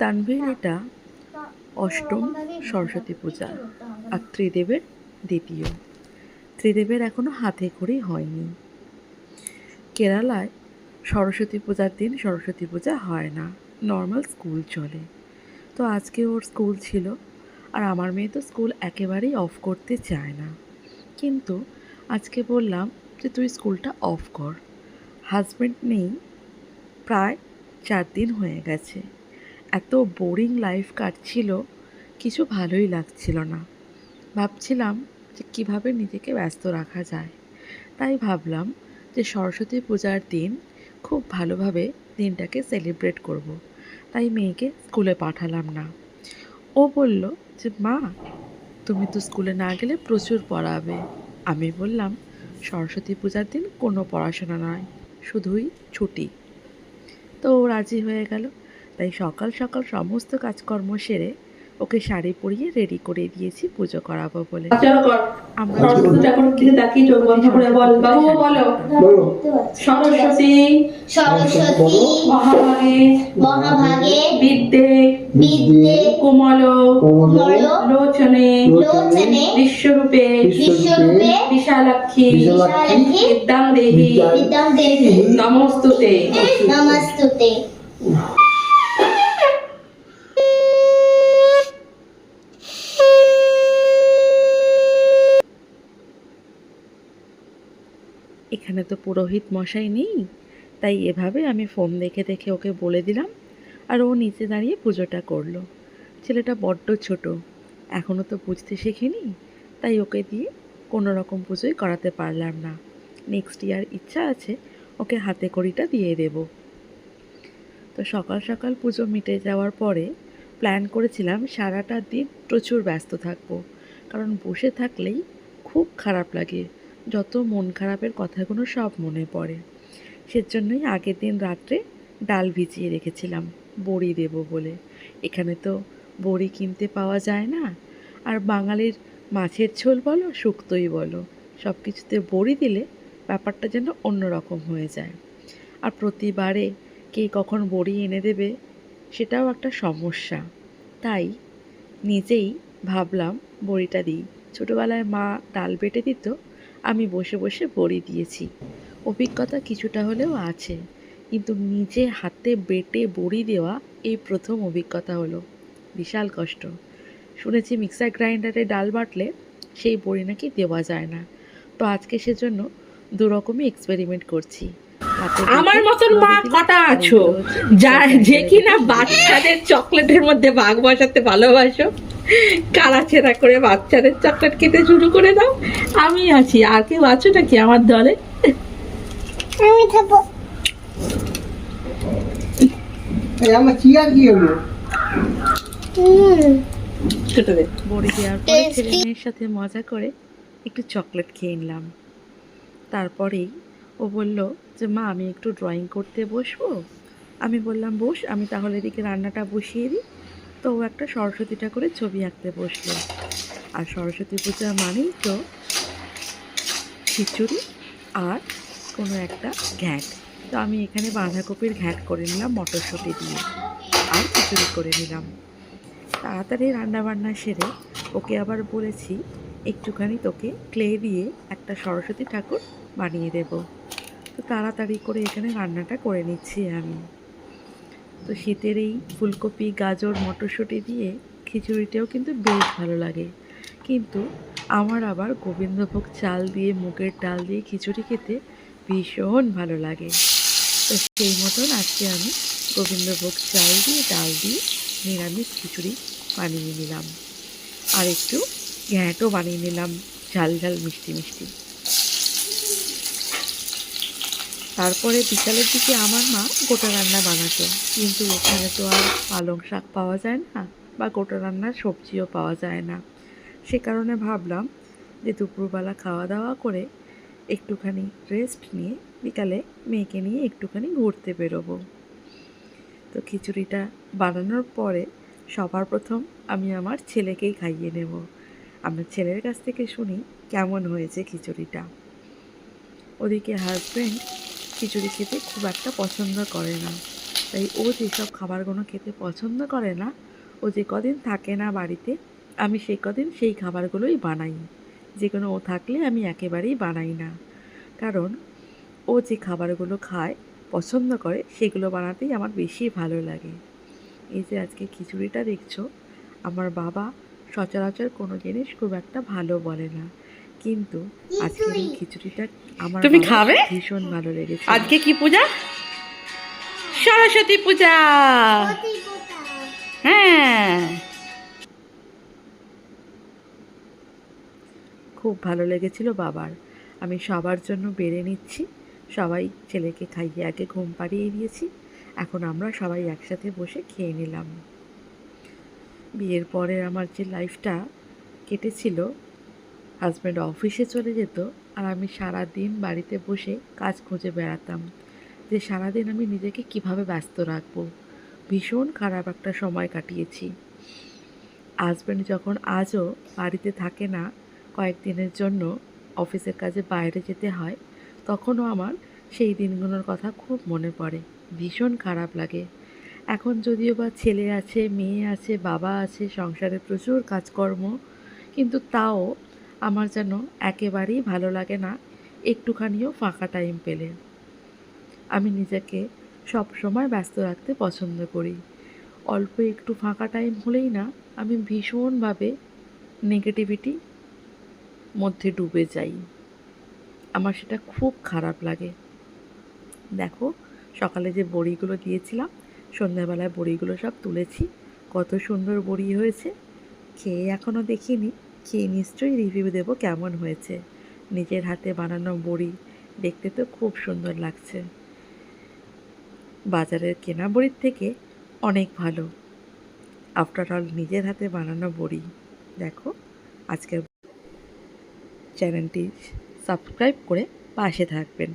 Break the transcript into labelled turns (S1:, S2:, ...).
S1: তানভীর এটা অষ্টম সরস্বতী পূজা আর ত্রিদেবের দ্বিতীয়। ত্রিদেবের এখনও হাতে খড়ি হয়নি। কেরালায় সরস্বতী পূজার দিন সরস্বতী পূজা হয় না, নর্মাল স্কুল চলে। তো আজকে ওর স্কুল ছিল, আর আমার মেয়ে তো স্কুল একেবারেই অফ করতে চায় না। কিন্তু আজকে বললাম যে তুই স্কুলটা অফ কর। হাজব্যান্ড নেই, প্রায় 4 দিন হয়ে গেছে। এত বোরিং লাইফ কাটছিল, কিছু ভালোই লাগছিল না। ভাবছিলাম যে কীভাবে নিজেকে ব্যস্ত রাখা যায়। তাই ভাবলাম যে সরস্বতী পূজার দিন খুব ভালোভাবে দিনটাকে সেলিব্রেট করব। তাই মেয়েকে স্কুলে পাঠালাম না। ও বলল যে মা, তুমি তো স্কুলে না গেলে প্রচুর পড়াবে। আমি বললাম সরস্বতী পূজার দিন কোনো পড়াশোনা নয়, শুধুই ছুটি। তো ও রাজি হয়ে গেল। তাই সকাল সকাল সমস্ত কাজকর্ম সেরে ওকে শাড়ি পরিয়ে রেডি করে দিয়েছি পুজো করাবো বলে। আমরা
S2: সরস্বতী সরস্বতী মহাভাগে মহাভাগে বিদ্যে বিদ্যে কোমল কোমল লোচনে লোচনে বিশ্বরূপে বিশ্বরূপে বিশালাক্ষী বিশালাক্ষী বিদ্যাং দেহি নমস্তুতে নমস্তুতে।
S1: এখানে তো পুরোহিত মশাই নেই, তাই এভাবে আমি ফোন দেখে দেখে ওকে বলে দিলাম, আর ও নিচে দাঁড়িয়ে পুজোটা করলো। ছেলেটা বড্ড ছোট, এখনও তো বুঝতে শেখেনি, তাই ওকে দিয়ে কোনো রকম পুজোই করাতে পারলাম না। নেক্সট ইয়ার ইচ্ছা আছে ওকে হাতে খড়িটা দিয়ে দেব। তো সকাল সকাল পুজো মিটে যাওয়ার পরে প্ল্যান করেছিলাম সারাটা দিন প্রচুর ব্যস্ত থাকবো, কারণ বসে থাকলেই খুব খারাপ লাগে, যত মন খারাপের কথাগুলো সব মনে পড়ে। সেজন্যই আগের দিন রাত্রে ডাল ভিজিয়ে রেখেছিলাম বড়ি দেব বলে। এখানে তো বড়ি কিনতে পাওয়া যায় না, আর বাঙালির মাছের ঝোল বলো শুক্তোই বলো, সব কিছুতে বড়ি দিলে ব্যাপারটা যেন অন্যরকম হয়ে যায়। আর প্রতিবারে কে কখন বড়ি এনে দেবে সেটাও একটা সমস্যা। তাই নিজেই ভাবলাম বড়িটা দিই। ছোটোবেলায় মা ডাল বেটে দিত, আমি বসে বসে বড়ি দিয়েছি। অভিজ্ঞতা কিছুটা হলেও আছে, কিন্তু নিজে হাতে বেটে বড়ি দেওয়া এই প্রথম অভিজ্ঞতা হলো। বিশাল কষ্ট। শুনেছি মিক্সার গ্রাইন্ডারে ডাল বাটলে সেই বড়ি নাকি দেওয়া যায় না। তো আজকে সেজন্য দুরকমই এক্সপেরিমেন্ট করছি।
S2: আমার মতন মা কটা আছো যে কিনা বাচ্চাদের চকলেটের মধ্যে ভাগ বসাতে ভালোবাসো, কালাছেড়া করে বাচ্চাদের চকলেট খেতে শুরু করে দাও। আমি আছি, আর কেউ আছো নাকি আমার দলে?
S3: আমি খাবো।
S4: আমার চিয়া কি হলো?
S1: বড়ি দেওয়ার পরে ছেলে মেয়ের সাথে মজা করে একটু চকলেট খেয়ে নিলাম। তারপরেই ও বলল যে মা, আমি একটু ড্রয়িং করতে বসবো। আমি বললাম বস, আমি তাহলে এদিকে রান্নাটা বসিয়ে দিই। তো ও একটা সরস্বতী ঠাকুরের ছবি আঁকতে বসলো। আর সরস্বতী পূজা মানেই তো খিচুড়ি আর কোনো একটা ঘ্যাট। তো আমি এখানে বাঁধাকপির ঘ্যাট করে নিলাম মটরশুঁটি দিয়ে, আর খিচুড়ি করে নিলাম। তাড়াতাড়ি রান্নাবান্না সেরে ওকে আবার বলেছি একটুখানি তোকে ক্লে দিয়ে একটা সরস্বতী ঠাকুর বানিয়ে দেব। তো তাড়াতাড়ি করে এখানে রান্নাটা করে নিচ্ছি আমি। তো শীতের এই ফুলকপি গাজর মটরশুঁটি দিয়ে খিচুড়িটাও কিন্তু বেশ ভালো লাগে, কিন্তু আমার আবার গোবিন্দভোগ চাল দিয়ে মুগের ডাল দিয়ে খিচুড়ি খেতে ভীষণ ভালো লাগে। তো সেই মতন আজকে আমি গোবিন্দভোগ চাল দিয়ে ডাল দিয়ে নিরামিষ খিচুড়ি বানিয়ে নিলাম, আর একটু ঘ্যাঁটও বানিয়ে নিলাম, ঝাল ঝাল মিষ্টি মিষ্টি। তারপরে বিকালের দিকে আমার মা গোটা রান্না বানাতো, কিন্তু ওখানে তো আর পালং শাক পাওয়া যায় না, বা গোটা রান্নার সবজিও পাওয়া যায় না। সে কারণে ভাবলাম যে দুপুরবেলা খাওয়া দাওয়া করে একটুখানি রেস্ট নিয়ে বিকালে মেয়েকে নিয়ে একটুখানি ঘুরতে বেরোবো। তো খিচুড়িটা বানানোর পরে সবার প্রথম আমি আমার ছেলেকেই খাইয়ে নেব। আমার ছেলের কাছ থেকে শুনি কেমন হয়েছে খিচুড়িটা। ওদিকে হাজব্যান্ড খিচুড়ি খেতে খুব একটা পছন্দ করে না, তাই ও যেসব খাবারগুলো খেতে পছন্দ করে না, ও যে কদিন থাকে না বাড়িতে, আমি সেই কদিন সেই খাবারগুলোই বানাই। যেগুলো ও থাকলে আমি একেবারেই বানাই না, কারণ ও যে খাবারগুলো খায়, পছন্দ করে, সেগুলো বানাতেই আমার বেশি ভালো লাগে। এই যে আজকে খিচুড়িটা দেখছো, আমার বাবা সচরাচর কোনো জিনিস খুব একটা ভালো বলে না, কিন্তু আজকের এই খিচুড়িটা আমার
S2: তুমি
S1: বাবার
S2: খাবে?
S1: ভীষণ ভালো লেগেছে।
S2: আজকে কি পূজা? সরস্বতী পূজা। হ্যাঁ,
S1: খুব ভালো লেগেছিল বাবার। আমি সবার জন্য বেড়ে নিচ্ছি, সবাই ছেলেকে খাইয়ে আগে ঘুম পাড়িয়ে দিয়েছি, এখন আমরা সবাই একসাথে বসে খেয়ে নিলাম। বিয়ের পরে আমার যে লাইফটা কেটেছিল, হাজব্যান্ড অফিসে চলে যেত আর আমি সারা দিন বাড়িতে বসে কাজ খুঁজে বেড়াতাম, যে সারাদিন আমি নিজেকে কিভাবে ব্যস্ত রাখবো। ভীষণ খারাপ একটা সময় কাটিয়েছি। হাজব্যান্ড যখন আজও বাড়িতে থাকে না, কয়েকদিনের জন্য অফিসের কাজে বাইরে যেতে হয়, তখনও আমার সেই দিনগুলোর কথা খুব মনে পড়ে, ভীষণ খারাপ লাগে। এখন যদিও বা ছেলে আছে, মেয়ে আছে, বাবা আছে, সংসারে প্রচুর কাজকর্ম, কিন্তু তাও আমার যেন একেবারেই ভালো লাগে না একটুখানিও ফাঁকা টাইম পেলে। আমি নিজেকে সব সময় ব্যস্ত রাখতে পছন্দ করি। অল্প একটু ফাঁকা টাইম হলেই না আমি ভীষণভাবে নেগেটিভিটি মধ্যে ডুবে যাই। আমার সেটা খুব খারাপ লাগে। দেখো, সকালে যে বড়িগুলো দিয়েছিলাম, সন্ধ্যাবেলায় বড়িগুলো সব তুলেছি, কত সুন্দর বড়ি হয়েছে। খেয়ে এখনও দেখিনি, খেয়ে নিশ্চয়ই রিভিউ দেবো কেমন হয়েছে। নিজের হাতে বানানো বড়ি দেখতে তো খুব সুন্দর লাগছে, বাজারের কেনা বড়ির থেকে অনেক ভালো। আফটার অল নিজের হাতে বানানো বড়ি। দেখো, আজকের চ্যানেলটি সাবস্ক্রাইব করে পাশে থাকবেন।